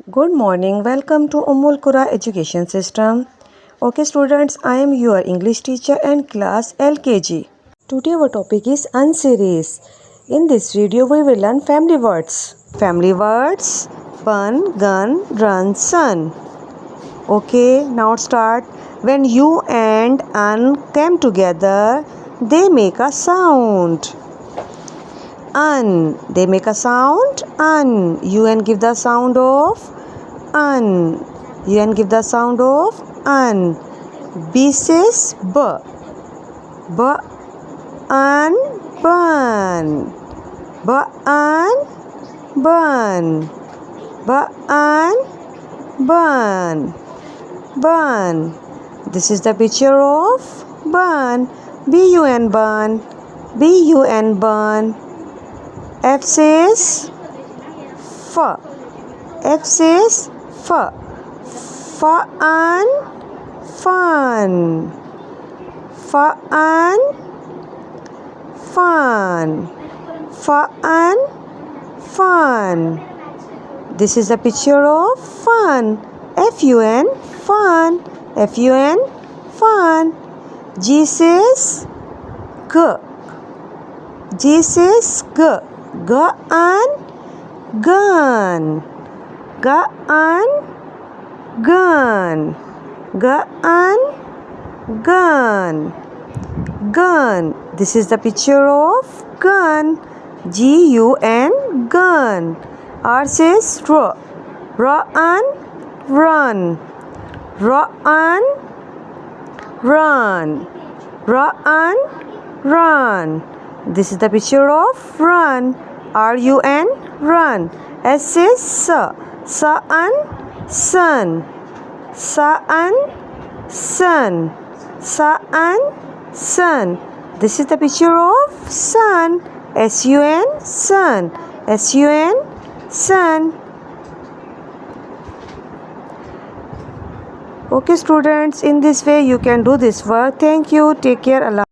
Good morning. Welcome to Ummul Qura Education System. Okay, students, I am your English teacher and class LKG. Today our topic is unseries. In this video, we will learn family words. Family words: bun, gun, run, sun. Okay, now start. When you and un come together, they make a sound. Un. They make a sound. Un. Un give the sound of un. Un give the sound of un. B says b. B un bun. B un bun. B un bun. Bun. This is the picture of bun. B-U-N bun. B-U-N bun. F says f. F says f. Fun. Fun. Fun. Fun. Fun. Fun. This is a picture of fun. F-U-N. Fun. F-U-N. Fun. G says g. G says g. Gun. Gun. Gun. Gun. Gun. Gun. Gun. This is the picture of gun. G-U-N. Gun. R says r. Run. Run. Run. Run. Run. Run. This is the picture of run. R-U-N. Run. S says sun. Sun. Sun. Sun. Sun. Sun. This is the picture of sun. S-U-N. Sun. S-U-N. Sun. Okay, students, in this way you can do this work. Thank you. Take care. Allah.